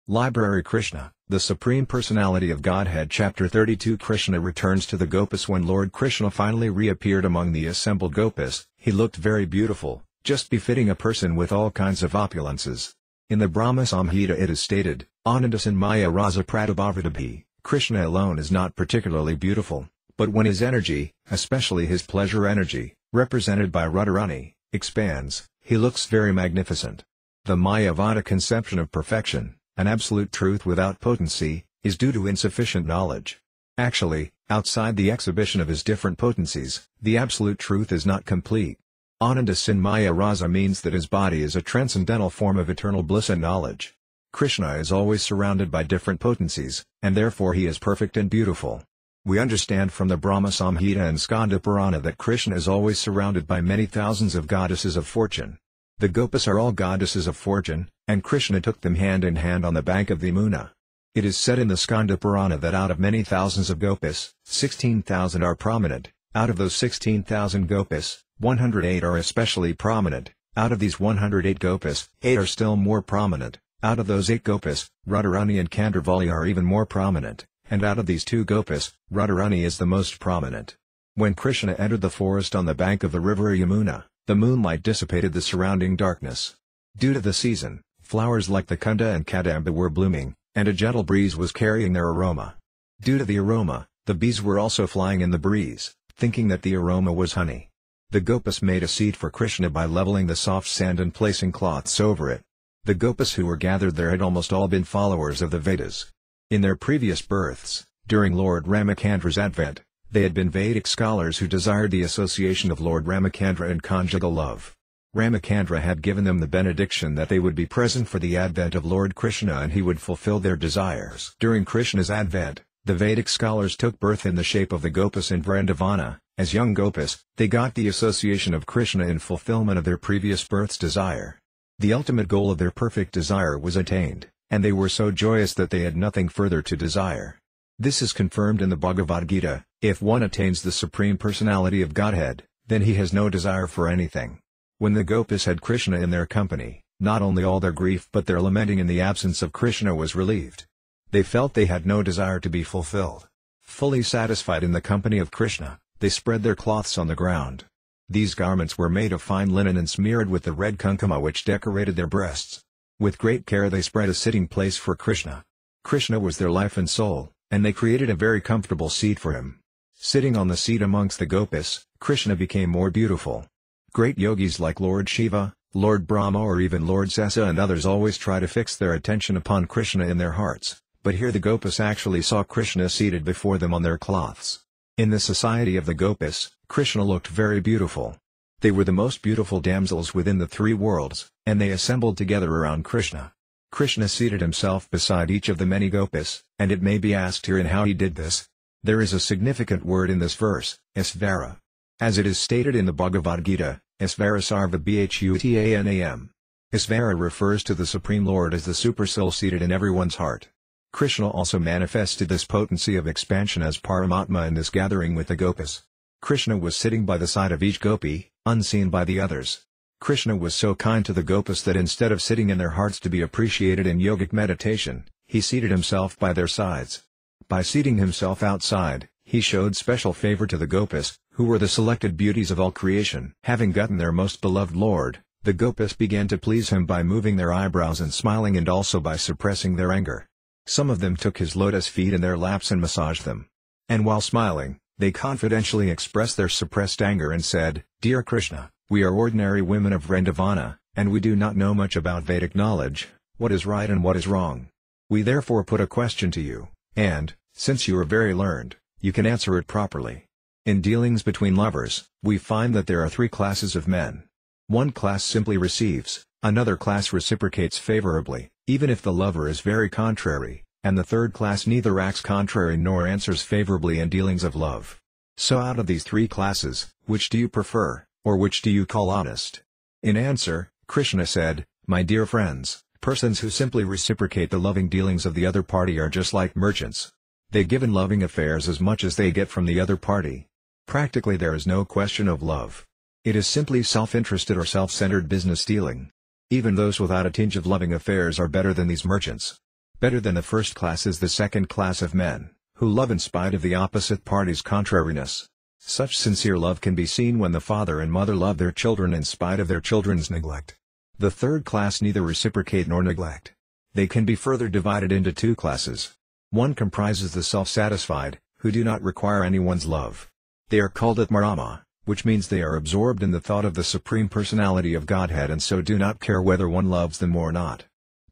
Library Krishna, the Supreme Personality of Godhead Chapter 32 Krishna returns to the Gopis. When Lord Krishna finally reappeared among the assembled Gopis, he looked very beautiful, just befitting a person with all kinds of opulences. In the Brahma Samhita it is stated, Ananda Sinmaya Rasa Pradabhavadabhi, Krishna alone is not particularly beautiful, but when his energy, especially his pleasure energy, represented by Radharani, expands, he looks very magnificent. The Mayavada conception of perfection, an absolute truth without potency, is due to insufficient knowledge. Actually, outside the exhibition of his different potencies, the absolute truth is not complete. Ananda Sinmaya Rasa means that his body is a transcendental form of eternal bliss and knowledge. Krishna is always surrounded by different potencies, and therefore he is perfect and beautiful. We understand from the Brahma Samhita and Skanda Purana that Krishna is always surrounded by many thousands of goddesses of fortune. The Gopis are all goddesses of fortune, and Krishna took them hand in hand on the bank of the Yamuna. It is said in the Skanda Purana that out of many thousands of Gopis, 16,000 are prominent. Out of those 16,000 Gopis, 108 are especially prominent. Out of these 108 Gopis, 8 are still more prominent. Out of those 8 Gopis, Radharani and Kandravali are even more prominent, and out of these 2 Gopis, Radharani is the most prominent. When Krishna entered the forest on the bank of the river Yamuna, the moonlight dissipated the surrounding darkness. Due to the season, flowers like the Kunda and Kadamba were blooming, and a gentle breeze was carrying their aroma. Due to the aroma, the bees were also flying in the breeze, thinking that the aroma was honey. The Gopis made a seat for Krishna by leveling the soft sand and placing cloths over it. The Gopis who were gathered there had almost all been followers of the Vedas. In their previous births, during Lord Ramakandra's advent, they had been Vedic scholars who desired the association of Lord Ramakandra and conjugal love. Ramakandra had given them the benediction that they would be present for the advent of Lord Krishna and he would fulfill their desires. During Krishna's advent, the Vedic scholars took birth in the shape of the Gopis in Vrindavana. As young Gopis, they got the association of Krishna in fulfillment of their previous birth's desire. The ultimate goal of their perfect desire was attained, and they were so joyous that they had nothing further to desire. This is confirmed in the Bhagavad Gita, if one attains the Supreme Personality of Godhead, then he has no desire for anything. When the Gopis had Krishna in their company, not only all their grief but their lamenting in the absence of Krishna was relieved. They felt they had no desire to be fulfilled. Fully satisfied in the company of Krishna, they spread their cloths on the ground. These garments were made of fine linen and smeared with the red kunkuma which decorated their breasts. With great care they spread a sitting place for Krishna. Krishna was their life and soul, and they created a very comfortable seat for him. Sitting on the seat amongst the Gopis, Krishna became more beautiful. Great yogis like Lord Shiva, Lord Brahma or even Lord Sesa and others always try to fix their attention upon Krishna in their hearts, but here the Gopis actually saw Krishna seated before them on their cloths. In the society of the Gopis, Krishna looked very beautiful. They were the most beautiful damsels within the 3 worlds, and they assembled together around Krishna. Krishna seated himself beside each of the many Gopis, and it may be asked herein how he did this. There is a significant word in this verse, Isvara. As it is stated in the Bhagavad Gita, Isvara Sarva Bhutanam. Isvara refers to the Supreme Lord as the Supersoul seated in everyone's heart. Krishna also manifested this potency of expansion as Paramatma in this gathering with the Gopis. Krishna was sitting by the side of each Gopi, unseen by the others. Krishna was so kind to the Gopis that instead of sitting in their hearts to be appreciated in yogic meditation, he seated himself by their sides. By seating himself outside, he showed special favor to the Gopis, who were the selected beauties of all creation. Having gotten their most beloved Lord, the Gopis began to please him by moving their eyebrows and smiling and also by suppressing their anger. Some of them took his lotus feet in their laps and massaged them. And while smiling, they confidentially expressed their suppressed anger and said, "Dear Krishna, we are ordinary women of Vrindavana, and we do not know much about Vedic knowledge, what is right and what is wrong. We therefore put a question to you, and, since you are very learned, you can answer it properly. In dealings between lovers, we find that there are 3 classes of men. One class simply receives, another class reciprocates favorably, even if the lover is very contrary, and the third class neither acts contrary nor answers favorably in dealings of love. So out of these 3 classes, which do you prefer, or which do you call honest?" In answer, Krishna said, "My dear friends, persons who simply reciprocate the loving dealings of the other party are just like merchants. They give in loving affairs as much as they get from the other party. Practically there is no question of love. It is simply self-interested or self-centered business dealing. Even those without a tinge of loving affairs are better than these merchants. Better than the first class is the second class of men, who love in spite of the opposite party's contrariness. Such sincere love can be seen when the father and mother love their children in spite of their children's neglect. The third class neither reciprocate nor neglect. They can be further divided into two classes. One comprises the self-satisfied, who do not require anyone's love. They are called Atmarama, which means they are absorbed in the thought of the Supreme Personality of Godhead and so do not care whether one loves them or not.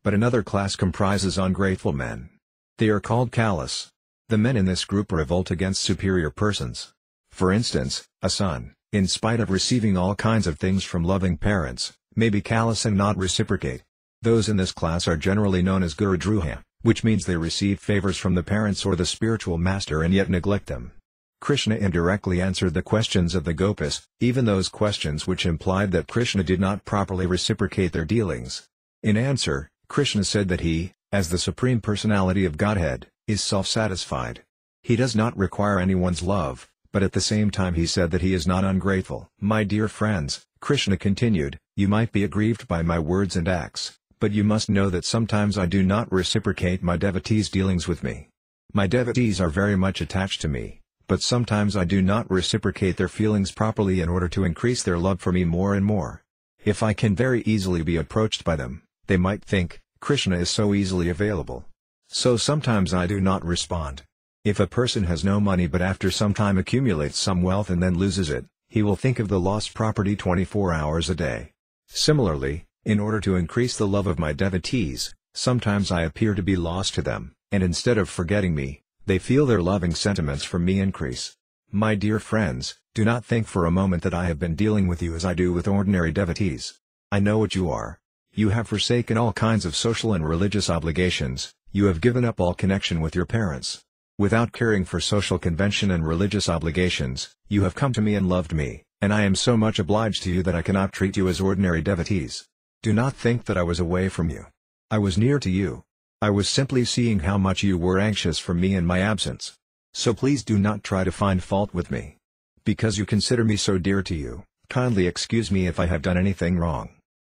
But another class comprises ungrateful men. They are called callous. The men in this group revolt against superior persons. For instance, a son, in spite of receiving all kinds of things from loving parents, may be callous and not reciprocate. Those in this class are generally known as Gurudroha, which means they receive favors from the parents or the spiritual master and yet neglect them. Krishna indirectly answered the questions of the Gopis, even those questions which implied that Krishna did not properly reciprocate their dealings. In answer, Krishna said that he, as the Supreme Personality of Godhead, is self-satisfied. He does not require anyone's love, but at the same time he said that he is not ungrateful. My dear friends, Krishna continued, you might be aggrieved by my words and acts, but you must know that sometimes I do not reciprocate my devotees' dealings with me. My devotees are very much attached to me, but sometimes I do not reciprocate their feelings properly in order to increase their love for me more and more. If I can very easily be approached by them, they might think, Krishna is so easily available. So sometimes I do not respond. If a person has no money but after some time accumulates some wealth and then loses it, he will think of the lost property 24 hours a day. Similarly, in order to increase the love of my devotees, sometimes I appear to be lost to them, and instead of forgetting me, they feel their loving sentiments for me increase. My dear friends, do not think for a moment that I have been dealing with you as I do with ordinary devotees. I know what you are. You have forsaken all kinds of social and religious obligations, you have given up all connection with your parents. Without caring for social convention and religious obligations, you have come to me and loved me, and I am so much obliged to you that I cannot treat you as ordinary devotees. Do not think that I was away from you. I was near to you. I was simply seeing how much you were anxious for me in my absence. So please do not try to find fault with me. Because you consider me so dear to you, kindly excuse me if I have done anything wrong.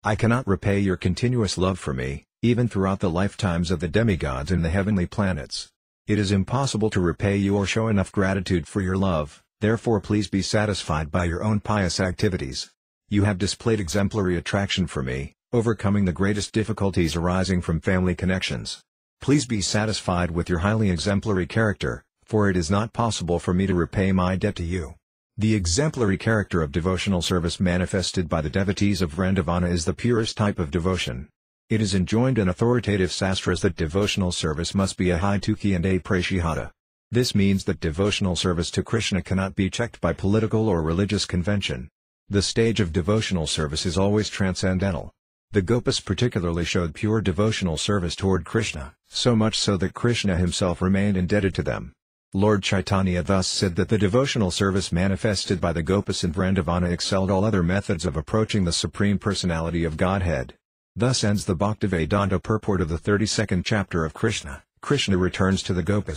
I cannot repay your continuous love for me, even throughout the lifetimes of the demigods in the heavenly planets. It is impossible to repay you or show enough gratitude for your love, therefore please be satisfied by your own pious activities. You have displayed exemplary attraction for me, overcoming the greatest difficulties arising from family connections. Please be satisfied with your highly exemplary character, for it is not possible for me to repay my debt to you. The exemplary character of devotional service manifested by the devotees of Vrindavana is the purest type of devotion. It is enjoined in authoritative sastras that devotional service must be a haitukhi and a prashihata. This means that devotional service to Krishna cannot be checked by political or religious convention. The stage of devotional service is always transcendental. The Gopis particularly showed pure devotional service toward Krishna, so much so that Krishna himself remained indebted to them. Lord Chaitanya thus said that the devotional service manifested by the Gopis in Vrindavana excelled all other methods of approaching the Supreme Personality of Godhead. Thus ends the Bhaktivedanta purport of the 32nd chapter of Krishna. Krishna returns to the Gopis.